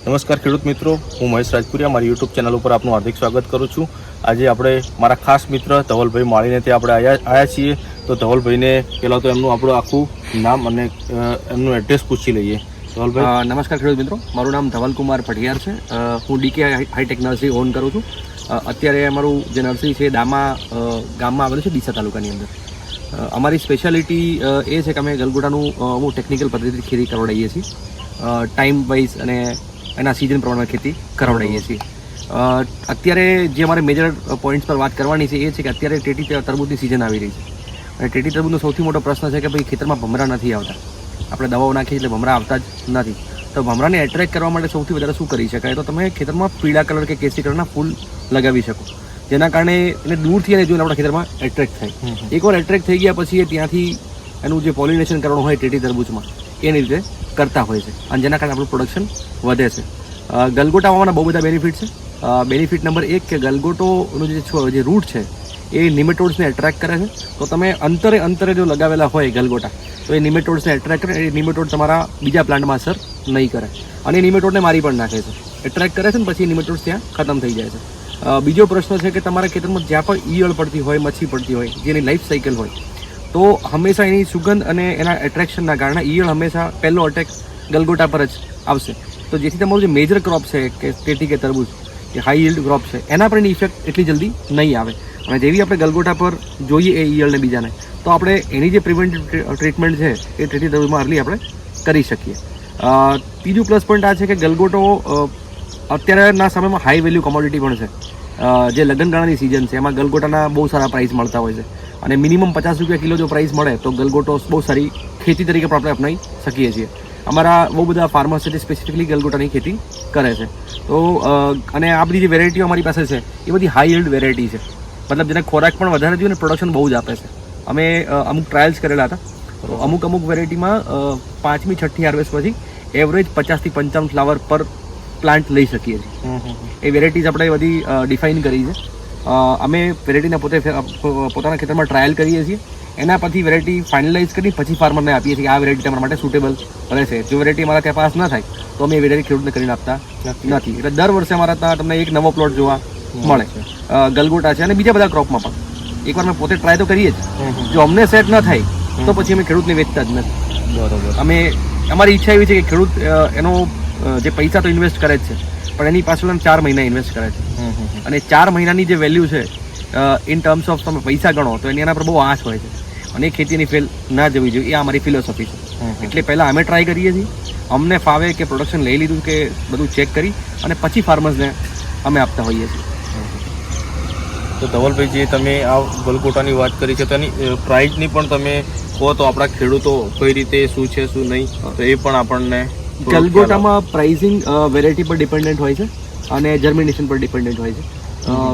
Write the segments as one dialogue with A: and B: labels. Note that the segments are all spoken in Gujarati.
A: નમસ્કાર ખેડૂત મિત્રો, હું મહેશ રાજપુરિયા મારી યુટ્યુબ ચેનલ ઉપર આપનું હાર્દિક સ્વાગત કરું છું. આજે આપણે મારા ખાસ મિત્ર ધવલભાઈ માળીને ત્યાં આપણે આવ્યા છીએ. તો ધવલભાઈને પહેલાં તો એમનું આપણું આખું નામ અને એમનું એડ્રેસ પૂછી લઈએ. ધવલભાઈ
B: નમસ્કાર ખેડૂત મિત્રો, મારું નામ ધવલકુમાર પઢિયાર છે. હું ડીકે હાઈટેક નર્સરી ઓન કરું છું. અત્યારે અમારું જે નર્સરી છે ગામમાં આવેલું છે ડીસા તાલુકાની અંદર. અમારી સ્પેશિયાલિટી એ છે કે અમે ગલગોટાનું અમુક ટેકનિકલ પદ્ધતિથી ખેતી કરવડાવીએ છીએ. ટાઈમ વાઇઝ અને એના સિઝન પ્રમાણે ખેતી કરાવડાવીએ છીએ. અત્યારે જે અમારે મેજર પોઈન્ટ્સ પર વાત કરવાની છે એ છે કે અત્યારે ટેટી તરબૂચની સિઝન આવી રહી છે અને ટેટી તરબૂચનો સૌથી મોટો પ્રશ્ન છે કે ભાઈ ખેતરમાં ભમરા નથી આવતા. આપણે દવાઓ નાખીએ એટલે ભમરા આવતા જ નથી. તો ભમરાને એટ્રેક્ટ કરવા માટે સૌથી વધારે શું કરી શકાય? તો તમે ખેતરમાં પીળા કલર કે કેસરી કલરના ફૂલ લગાવી શકો, જેના કારણે એને દૂરથી એને જોઈને આપણા ખેતરમાં એટ્રેક્ટ થાય. એકવાર એટ્રેક્ટ થઈ ગયા પછી એ ત્યાંથી એનું જે પોલિનેશન કરવાનું હોય ટેટી તરબૂચમાં એની રીતે કરતા હોય છે અને જેના કારણે આપણું પ્રોડક્શન વધે છે. ગલગોટા વાવવાના બહુ બધા બેનિફિટ છે. બેનિફિટ નંબર 1 કે ગલગોટોનો જે રૂટ છે એ નિમેટોડ્સને એટ્રેક્ટ કરે છે. તો તમે અંતરે જો લગાવેલા હોય ગલગોટા તો એ નિમેટોડ્સને એટ્રેક્ટ કરે. એ નિમેટોડ તમારા બીજા પ્લાન્ટમાં અસર નહીં કરે અને એ નિમેટોડને મારી પણ નાખે છે. એટ્રેક્ટ કરે છે ને પછી નિમેટોડ્સ ત્યાં ખતમ થઈ જાય છે. બીજો પ્રશ્ન છે કે તમારા ખેતરમાં જ્યાં પણ ઈયળ પડતી હોય, મચ્છી પડતી હોય, જેની લાઈફ સાયકલ હોય, તો હંમેશા એની સુગંધ અને એના એટ્રેક્શનના કારણે ઈયળ હંમેશા પહેલો અટેક ગલગોટા પર જ આવશે. તો જેથી તમારું જે મેજર ક્રોપ છે કે ટેટી કે તરબૂચ કે હાઈ યીલ્ડ ક્રોપ છે એના પર એની ઇફેક્ટ એટલી જલ્દી નહીં આવે. અને જેવી આપણે ગલગોટા પર જોઈએ એ ઈયળને બીજાને, તો આપણે એની જે પ્રિવેન્ટિવ ટ્રીટમેન્ટ છે એ ટેટી તરબૂચમાં અર્લી આપણે કરી શકીએ. ત્રીજું પ્લસ પોઈન્ટ આ છે કે ગલગોટો અત્યારના સમયમાં હાઈ વેલ્યુ કોમોડિટી પણ છે. જે લગ્નગાળાની સિઝન છે એમાં ગલગોટાના બહુ સારા પ્રાઇસ મળતા હોય છે અને મિનિમમ 50 રૂપિયા કિલો જો પ્રાઇસ મળે તો ગલગોટો બહુ સારી ખેતી તરીકે પણ આપણે અપનાવી શકીએ છીએ. અમારા બહુ બધા ફાર્મર્સ છે જે સ્પેસિફિકલી ગલગોટાની ખેતી કરે છે. તો અને આ બધી જે વેરાયટીઓ અમારી પાસે છે એ બધી હાઈ યીલ્ડ વેરાયટી છે. મતલબ જેને ખોરાક પણ વધારે જોઈએ ને પ્રોડક્શન બહુ જ આપે છે. અમે અમુક ટ્રાયલ્સ કરેલા હતા. તો અમુક વેરાયટીમાં 5મી 6ઠ્ઠી હાર્વેસ્ટ પછી એવરેજ 50 થી 55 ફ્લાવર પર પ્લાન્ટ લઈ શકીએ છીએ. એ વેરાયટીઝ આપણે બધી ડિફાઇન કરી છે. અમે વેરાયટીને પોતાના ખેતરમાં ટ્રાયલ કરીએ છીએ. એના પછી વેરાયટી ફાઇનલાઇઝ કરી પછી ફાર્મરને આપીએ છીએ કે આ વેરાયટી તમારા માટે સુટેબલ રહેશે. જો વેરાયટી અમારા ત્યાં પાસ ન થાય તો અમે એ વેરાયટી ખેડૂતને કરીને આપતા નથી. એટલે દર વર્ષે અમારા ત્યાં તમને એક નવો પ્લોટ જોવા મળે. ગલગોટા છે અને બીજા બધા ક્રોપમાં પણ એકવાર અમે પોતે ટ્રાય તો કરીએ જ. જો અમને સેટ ન થાય તો પછી અમે ખેડૂતને વેચતા જ નથી.
A: બરોબર.
B: અમારી ઈચ્છા એવી છે કે ખેડૂત એનો જે પૈસા તો ઇન્વેસ્ટ કરે જ છે પણ એની પાછળ 4 મહિના ઇન્વેસ્ટ કરે છે અને 4 મહિનાની જે વેલ્યુ છે ઇન ટર્મ્સ ઓફ તમે પૈસા ગણો તો એના પર બહુ આશ હોય છે અને એ ખેતીની ફેલ ના જવી જોઈએ. એ અમારી ફિલોસોફી છે. એટલે પહેલાં અમે ટ્રાય કરીએ છીએ, અમને ફાવે કે પ્રોડક્શન લઈ લીધું કે બધું ચેક કરી અને પછી ફાર્મર્સને અમે આપતા હોઈએ છીએ.
A: તો ધવલભાઈ, જે તમે આ ગલગોટાની વાત કરી છે તેની પ્રાઇસની પણ તમે કહો તો આપણા ખેડૂતો કઈ રીતે શું છે શું નહીં તો એ પણ આપણને.
B: ગલગોટામાં પ્રાઇસિંગ વેરાયટી પર ડિપેન્ડન્ટ હોય છે અને જર્મિનેશન પર ડિપેન્ડન્ટ હોય છે.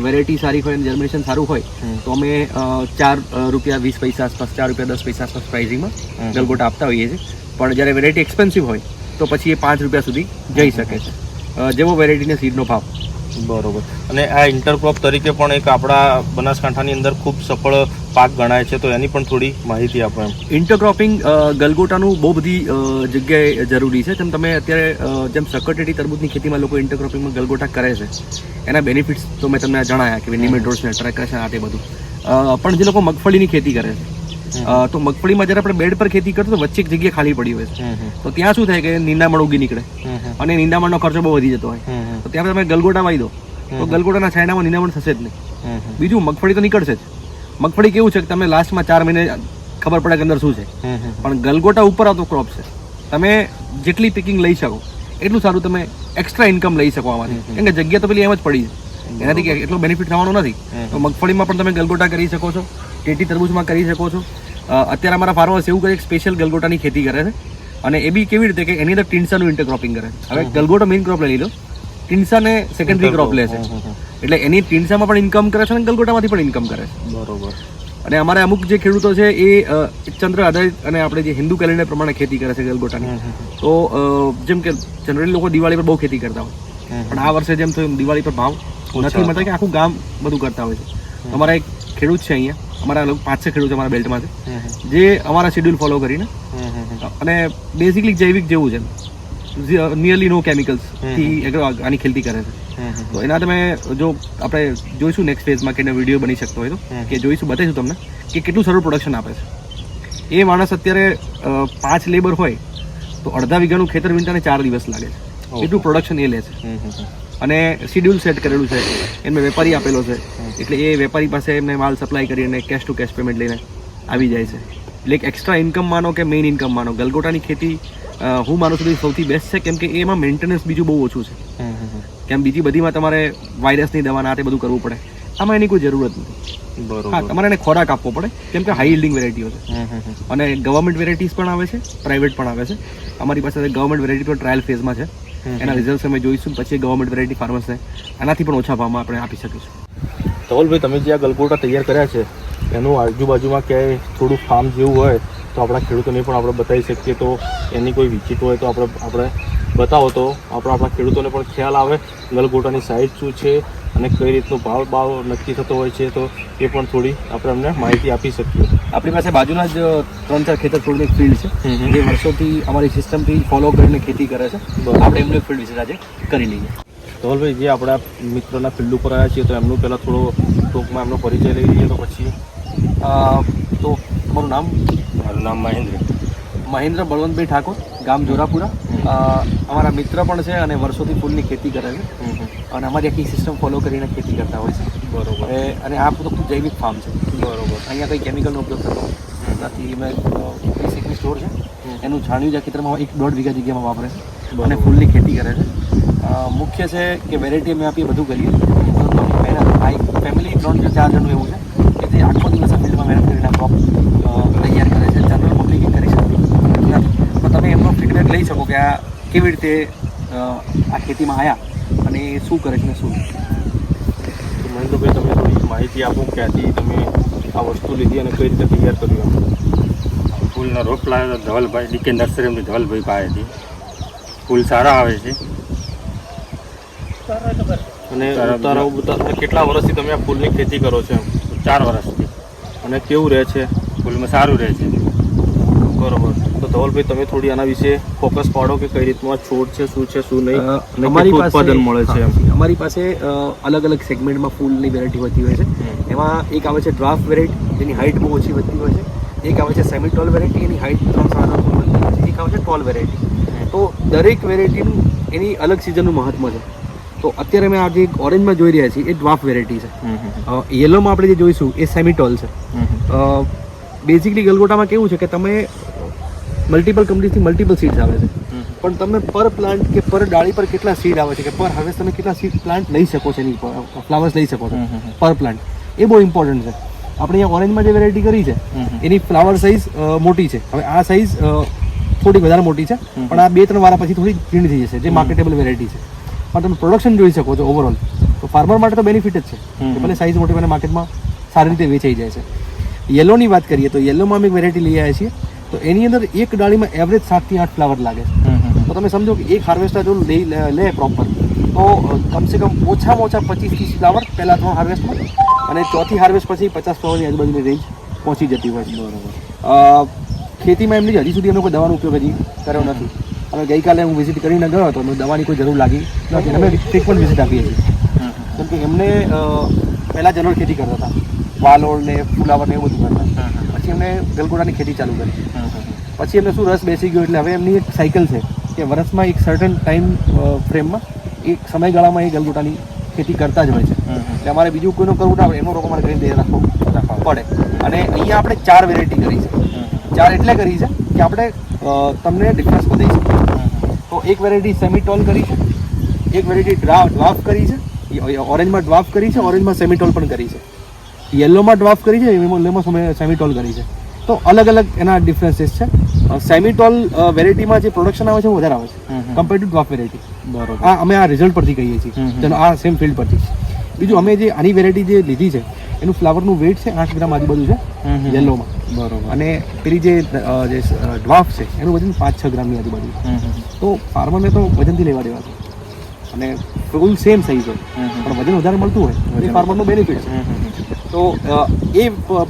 B: વેરાયટી સારી હોય અને જર્મિનેશન સારું હોય તો અમે ₹4.20 આસપાસ, ₹4.10 આસપાસ પ્રાઇસિંગમાં ગલગોટા આપતા હોઈએ છીએ. પણ જ્યારે વેરાયટી એક્સપેન્સિવ હોય તો પછી એ ₹5 સુધી જઈ શકે છે, જેવો વેરાયટીને સીડનો ભાવ.
A: બરોબર. અને આ ઇન્ટરક્રોપ તરીકે પણ એક આપણા બનાસકાંઠાની અંદર ખૂબ સફળ પાક ગણાય છે, તો એની પણ થોડી માહિતી આપો. એમ
B: ઇન્ટરક્રોપિંગ ગલગોટાનું બહુ બધી જગ્યાએ જરૂરી છે. જેમ તમે અત્યારે જેમ સકરટેટી તરબૂચની ખેતીમાં લોકો ઇન્ટરક્રોપિંગમાં ગલગોટા કરે છે, એના બેનિફિટ્સ તો મેં તમને જણાયા કે નિમેટોડ્સને એટ્રેક્ટ કરે છે આ તે બધું. પણ જે લોકો મગફળીની ખેતી કરે છે તો મગફળીમાં જ્યારે આપણે બેડ પર ખેતી કરતો તો વચ્ચે એક જગ્યા ખાલી પડી હોય છે તો ત્યાં શું થાય કે નિંદામણ ઉગી નીકળે અને નિંદામણનો ખર્ચો બહુ વધી જતો હોય. તો ત્યાં તમે ગલગોટા વાવી દો તો ગલગોટાના છાંયડામાં નિંદામણ થશે જ નહીં. બીજું મગફળી તો નીકળશે જ. મગફળી કેવું છે કે તમે લાસ્ટમાં 4 મહિને ખબર પડે કે અંદર શું છે, પણ ગલગોટા ઉપર આવતો ક્રોપ છે. તમે જેટલી પિકિંગ લઈ શકો એટલું સારું તમે એક્સ્ટ્રા ઇન્કમ લઈ શકો આમાંથી, કેમ કે જગ્યા તો પેલી એમ જ પડી છે, એનાથી એટલો બેનિફિટ થવાનો નથી. તો મગફળીમાં પણ તમે ગલગોટા કરી શકો છો, ટેટી તરબૂચમાં કરી શકો છો. અત્યારે અમારા ફાર્મર્સ એવું કરે કે સ્પેશિયલ ગલગોટાની ખેતી કરે છે અને એ બી કેવી રીતે કે એની અંદર ટીન્સાનું ઇન્ટરક્રોપિંગ કરે. હવે ગલગોટો મેઇન ક્રોપ લઈ લીધો, ટીન્સાને સેકન્ડરી ક્રોપ લે છે, એટલે એની ટીન્સામાં પણ ઇન્કમ કરે છે અને ગલગોટામાંથી પણ ઇન્કમ કરે છે.
A: બરોબર.
B: અને અમારે અમુક જે ખેડૂતો છે એ ચંદ્ર આધારિત અને આપણે જે હિન્દુ કેલેન્ડર પ્રમાણે ખેતી કરે છે ગલગોટાની. તો જેમ કે જનરલી લોકો દિવાળી પર બહુ ખેતી કરતા હોય, પણ આ વર્ષે જેમ થયું દિવાળી પર ભાવ નથી મળતા કે આખું ગામ બધું કરતા હોય છે. અમારા એક ખેડૂત છે અહીંયા, અમારા 5-6 ખેડૂત અમારા બેલ્ટમાં છે જે અમારા શેડ્યુલ ફોલો કરીને અને બેઝિકલી જૈવિક જેવું છે નિયરલી નો કેમિકલ્સ થી આની ખેતી કરે છે. તો એના તમે જો આપણે જોઈશું નેક્સ્ટ ફેઝમાં કે વિડીયો બની શકતો હોય તો કે જોઈશું, બતાવીશું તમને કે કેટલું સારું પ્રોડક્શન આપે છે. એ માણસ અત્યારે 5 લેબર હોય તો અડધા વીઘાનું ખેતર વીણતાને 4 દિવસ લાગે છે, એટલું પ્રોડક્શન એ લે છે. અને શિડ્યુલ સેટ કરેલું છે, એમને વેપારી આપેલો છે, એટલે એ વેપારી પાસે એમને માલ સપ્લાય કરીને કેશ ટુ કેશ પેમેન્ટ લઈને આવી જાય છે. એટલે એક એક્સ્ટ્રા ઇન્કમ માનો કે મેઇન ઇન્કમ માનો, ગલગોટાની ખેતી હું માનું છું સૌથી બેસ્ટ છે, કેમ કે એમાં મેન્ટેનન્સ બીજું બહુ ઓછું છે. કેમ બીજી બધીમાં તમારે વાયરસની દવા ના તે બધું કરવું પડે, આમાં એની કોઈ જરૂરત નથી. હા, તમારે એને ખોરાક આપવો પડે કેમ કે હાઈ યીલ્ડિંગ વેરાયટીઓ છે. અને ગવર્મેન્ટ વેરાયટીઝ પણ આવે છે, પ્રાઇવેટ પણ આવે છે. અમારી પાસે ગવર્મેન્ટ વેરાયટી પર ટ્રાયલ ફેઝમાં છે, એના રિઝલ્ટ અમે જોઈશું, પછી ગવર્મેન્ટ વેરાયટી ફાર્મર્સને આનાથી પણ ઓછા ભાવમાં આપણે આપી શકીશું.
A: ધવલભાઈ, તમે જે આ ગલગોટા તૈયાર કર્યા છે એનું આજુબાજુમાં ક્યાંય થોડું ફાર્મ જેવું હોય તો આપણા ખેડૂતોને પણ આપણે બતાવી શકીએ, તો એની કોઈ વિઝિટ હોય તો આપણે બતાવો તો આપણા ખેડૂતોને પણ ખ્યાલ આવે ગલગોટાની સાઇઝ શું છે અને કઈ રીતનો ભાવ નક્કી થતો હોય છે, તો એ પણ થોડી આપણે અમને માહિતી આપી શકીએ.
B: આપણી પાસે બાજુના જ 3-4 ખેતર છોડની ફિલ્ડ છે, જે વર્ષોથી અમારી સિસ્ટમથી ફોલો કરીને ખેતી કરે છે. આપણે એમનું ફિલ્ડ વિશે આજે કરી લઈએ.
A: ધવલભાઈ, જે આપણા મિત્રના ફિલ્ડ ઉપર આવ્યા છીએ તો એમનું પહેલાં થોડો ટૂંકમાં એમનો પરિચય લઈ લઈએ. તો પછી તો તમારું નામ?
C: મારું નામ
B: મહેન્દ્ર બળવંતભાઈ ઠાકોર, ગામ જોરાપુરા. અમારા મિત્ર પણ છે અને વર્ષોથી ફૂલની ખેતી કરે છે અને અમારી આખી સિસ્ટમ ફોલો કરીને ખેતી કરતા હોય છે.
A: બરોબર.
B: અને આ બધું જૈવિક ફાર્મ છે.
A: બરોબર.
B: અહીંયા કંઈ કેમિકલનો ઉપયોગ થતો નથી. મેં 20 સ્ટોર છે, એનું છાણિયું જ આ ખેતરમાં 1.5 વીઘા જગ્યામાં વાપરે છે અને ફૂલની ખેતી કરે છે. મુખ્ય છે કે વેરાયટી અમે આપીએ, બધું કરીએ. મહેનત ફેમિલી 3-4 જણનું એવું છે કે જે આખો દિવસ આ ફિલ્ડમાં મહેનત કરીને ક્રોપ તૈયાર કરે છે. જનરલ પબ્લિક કરી શકતી નથી, તો તમે એમનો ફીડબેક લઈ શકો કે આ કેવી રીતે આ ખેતીમાં આવ્યા અને શું કરે છે ને શું.
A: તો મહેન્દ્રભાઈ, તમે થોડી માહિતી આપો ક્યાંથી તમે આ વસ્તુ લીધી અને કઈ રીતે તૈયાર કર્યું?
C: ફૂલનો રોપ લાવ્યો તો ધવલભાઈ ડીકે નર્સરીમાંથી ધવલભાઈ પાસેથી. ફૂલ સારા આવે છે.
A: અને ઉતારો કેટલા વર્ષથી તમે આ ફૂલની ખેતી કરો છો?
C: 4 વર્ષથી.
A: અને કેવું રહે છે?
C: ફૂલમાં સારું રહે છે.
A: બરોબર. તો ધવલભાઈ, તમે થોડી આના વિશે ફોકસ પાડો કે કઈ રીતનું આ છોડ છે, શું છે શું નહીં, અને કેટલું ઉત્પાદન મળે છે.
B: અમારી પાસે અલગ અલગ સેગમેન્ટમાં ફૂલની વેરાયટી હોતી હોય છે. એમાં એક આવે છે ડ્રાફ્ટ વેરાયટી, જેની હાઇટ બહુ ઓછી વધતી હોય છે. એક આવે છે સેમી ટોલ વેરાયટી, એની હાઇટ 3-3.5 ફૂટ વધતી હોય છે. એક આવે છે ટોલ વેરાયટી. તો દરેક વેરાયટીનું એની અલગ સિઝનનું મહત્વ છે. તો અત્યારે અમે આજે એક ઓરેન્જમાં જોઈ રહ્યા છીએ, એ ડ્વાફ વેરાયટી છે. યલોમાં આપણે જે જોઈશું એ સેમીટોલ છે. બેઝિકલી ગલગોટામાં કેવું છે કે તમે મલ્ટિપલ કંપનીથી મલ્ટિપલ સીડ્સ આવે છે, પણ તમે પર પ્લાન્ટ કે પર ડાળી પર કેટલા સીડ આવે છે કે પર હાર્વેસ્ટ તમે કેટલા સીડ પ્લાન્ટ લઈ શકો છો, એની ફ્લાવર્સ લઈ શકો છો પર પ્લાન્ટ, એ બહુ ઇમ્પોર્ટન્ટ છે. આપણે અહીંયા ઓરેન્જમાં જે વેરાયટી કરી છે એની ફ્લાવર સાઇઝ મોટી છે. હવે આ સાઇઝ થોડી વધારે મોટી છે, પણ આ 2-3 વાર પછી થોડી ઝીણી થઈ જશે, જે માર્કેટેબલ વેરાયટી છે. પણ તમે પ્રોડક્શન જોઈ શકો છો ઓવરઓલ, તો ફાર્મર માટે તો બેનિફિટ જ છે કે ભલે સાઇઝ મોટી મને માર્કેટમાં સારી રીતે વેચાઈ જાય છે. યલોની વાત કરીએ તો યલોમાં અમે એક વેરાયટી લઈ આવ્યા છીએ, તો એની અંદર એક ડાળીમાં એવરેજ 7 થી 8 ફ્લાવર લાગે છે. તો તમે સમજો કે એક હાર્વેસ્ટર જો લે પ્રોપર, તો કમસે કમ ઓછામાં ઓછા 25-30 ફ્લાવર પહેલાં 3 હાર્વેસ્ટમાં, અને ચોથી હાર્વેસ્ટ પછી 50 ફ્લાવરની આજુબાજુની રેન્જ પહોંચી જતી હોય છે. બરાબર. ખેતીમાં એમની હજી સુધી અમે કોઈ દવાનો ઉપયોગ હજી કર્યો નથી. હવે ગઈકાલે હું વિઝિટ કરીને ગયો હતો, દવાની કોઈ જરૂર લાગી નથી. અમે ફ્રીક્વન્ટ વિઝિટ આપીએ છીએ, કેમ કે એમને પહેલાં જનરલ ખેતી કરતા હતા, વાલોળ ને ફુલાવર ને એવું બધું કરતા. પછી એમને ગલગોટાની ખેતી ચાલુ કરી. પછી એમને શું રસ બેસી ગયો, એટલે હવે એમની એક સાયકલ છે કે વર્ષમાં એક સર્ટન ટાઈમ ફ્રેમમાં એક સમયગાળામાં એ ગલગોટાની ખેતી કરતા જ હોય છે. એટલે અમારે બીજું કોઈનું કરવું ના પડે, એમનો રોગ અમારે કરીને રાખવો પડે. અને અહીંયા આપણે 4 વેરાયટી કરી છે. 4 એટલે કરી છે કે આપણે તમને ડિફરન્સ બતાવી શકીએ. તો એક વેરાયટી સેમીટોલ કરી છે, એક વેરાયટી ડ્વાફ કરી છે, ઓરેન્જમાં ડ્વાફ કરી છે, ઓરેન્જમાં સેમીટોલ પણ કરી છે, યલોમાં ડ્વાફ કરી છે, યલોમાં સેમીટોલ કરી છે. તો અલગ અલગ એના ડિફરન્સીસ છે. સેમીટોલ વેરાયટીમાં જે પ્રોડક્શન આવે છે વધારે આવે છે કમ્પેર ટુ ડ્વાફ વેરાયટી. બરોબર. આ અમે આ રિઝલ્ટ પરથી કહીએ છીએ, આ સેમ ફિલ્ડ પરથી. બીજું અમે જે આની વેરાયટી જે લીધી છે એનું ફ્લાવરનું વેઇટ છે 8 ગ્રામ આજુબાજુ છે યલોમાં. બરોબર. અને પેલી જે ડ્વાફ છે એનું વજન 5-6 ગ્રામની આજુબાજુ છે. તો ફાર્મરને તો વજનથી લેવા દેવા છે, અને ફૂલ સેમ સાઈઝ હોય પણ વજન વધારે મળતું હોય એ ફાર્મરનો બેનિફિટ છે. તો એ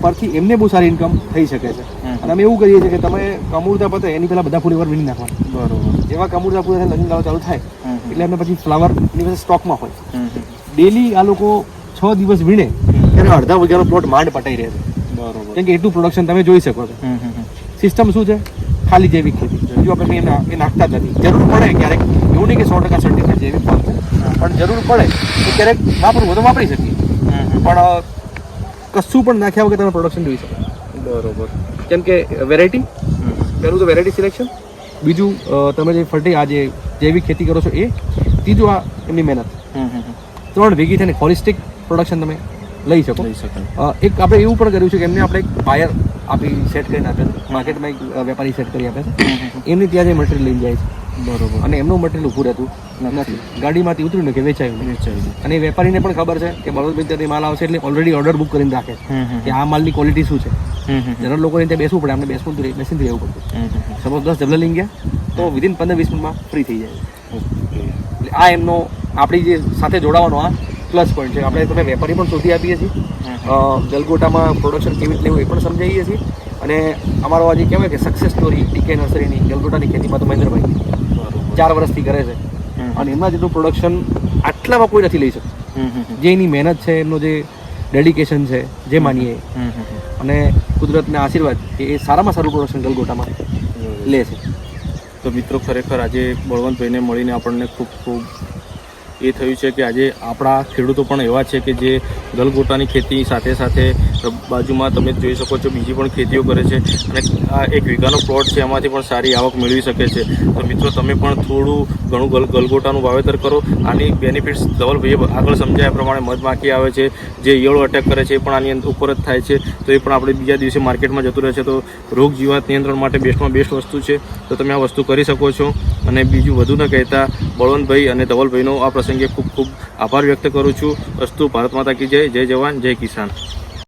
B: પરથી એમને બહુ સારી ઇન્કમ થઈ શકે છે. અને અમે એવું કરીએ છીએ કે તમે કમૂરતા પતે એની પહેલાં બધા ફૂલ એકવાર વીણી નાખવાના. બરોબર. જેવા કમૂરતા પૂરા થાય લગ્ન ગાળો ચાલુ થાય એટલે એમને પછી ફ્લાવર એની પાસે સ્ટોકમાં હોય. ડેલી આ લોકો 6 દિવસ વીણે એનો અડધા વીઘાનો પ્લોટ માંડ પટાઈ રહે છે,
A: બરોબર.
B: કેમ કે એટલું પ્રોડક્શન તમે જોઈ શકો છો. સિસ્ટમ શું છે? ખાલી જૈવિક ખેતી. જો આપણે એ નાખતા જ નથી. જરૂર પડે ક્યારેક, એવું નહીં કે 100% સર્ટિફિકેટ જૈવિક ફોર્મ છે, પણ જરૂર પડે તો ક્યારેક વાપરવું તો વાપરી શકીએ, પણ કશું પણ નાખ્યા વગર તમે પ્રોડક્શન જોઈ શકો.
A: બરોબર.
B: કેમ કે વેરાયટી, પહેલું તો વેરાયટી સિલેક્શન, બીજું તમે જે આ જે જૈવિક ખેતી કરો છો એ, ત્રીજું આ એમની મહેનત. 3 ભેગી થઈને હોલિસ્ટિક પ્રોડક્શન તમે લઈ શકો.
A: લઈ શકાય.
B: એક આપણે એવું પણ કર્યું છે કે એમને આપણે એક બાયર આપી સેટ કરીને આપે છે, માર્કેટમાં એક વેપારી સેટ કરી આપે છે, એમની ત્યાં જે મટીરિયલ લઈને જાય છે.
A: બરોબર.
B: અને એમનું મટીરિયલ ઊભું રહેતું નથી, ગાડીમાંથી ઉતર્યું ને કે વેચાયું. અને એ વેપારીને પણ ખબર છે કે બળવંતભાઈ ત્યાંથી માલ આવશે એટલે ઓલરેડી ઓર્ડર બુક કરીને રાખે છે કે આ માલની ક્વોલિટી શું છે. જનરલ લોકોને ત્યાં બેસવું પડે, આપણે બેસીને રહેવું પડતું. સપોઝ 10 ડબલા લઈને ગયા તો વિધિન 15-20 મિનિટમાં ફ્રી થઈ જાય. એટલે આ એમનો આપણી જે સાથે જોડાવાનો આ પ્લસ પોઈન્ટ છે. આપણે તમે વેપારી પણ શોધી આપીએ છીએ, ગલગોટામાં પ્રોડક્શન કેવી રીતે લેવું એ પણ સમજાવીએ છીએ. અને અમારો આજે કહેવાય કે સક્સેસ સ્ટોરી ડીકે નર્સરીની ગલગોટાની ખેતીમાં તો મહેન્દ્રભાઈ 4 વર્ષથી કરે છે અને એમના જેટલું પ્રોડક્શન આટલામાં કોઈ નથી લઈ શકતું. જે એની મહેનત છે, એમનું જે ડેડિકેશન છે, જે માનીએ, અને કુદરતના આશીર્વાદ કે એ સારામાં સારું પ્રોડક્શન ગલગોટામાં લે છે.
A: તો મિત્રો ખરેખર આજે બળવંતભાઈને મળીને આપણને ખૂબ ખૂબ એ થયું છે કે આજે આપણા ખેડૂતો પણ એવા છે કે જે ગલગોટાની ખેતી સાથે સાથે બાજુમાં તમે જોઈ શકો છો બીજી પણ ખેતીઓ કરે છે અને આ 1 વીઘાનો પ્લોટ છે એમાંથી પણ સારી આવક મેળવી શકે છે. તો મિત્રો તમે પણ થોડું ઘણું ગલગોટાનું વાવેતર કરો. આની બેનિફિટ્સ ધવલભાઈએ આગળ સમજાયા પ્રમાણે મધમાખી આવે છે, જે યળો અટેક કરે છે એ પણ આની ઉપર જ થાય છે, તો એ પણ આપણે બીજા દિવસે માર્કેટમાં જતું રહે છે. તો રોગ જીવાત નિયંત્રણ માટે બેસ્ટમાં બેસ્ટ વસ્તુ છે, તો તમે આ વસ્તુ કરી શકો છો. અને બીજું વધુ ન કહેતા બળવંતભાઈ અને ધવલભાઈનો આ પ્રસંગે ખૂબ ખૂબ આભાર વ્યક્ત કરું છું. અસ્તુ ભારત માતા કી જય. જય જવાન, જય કિસાન.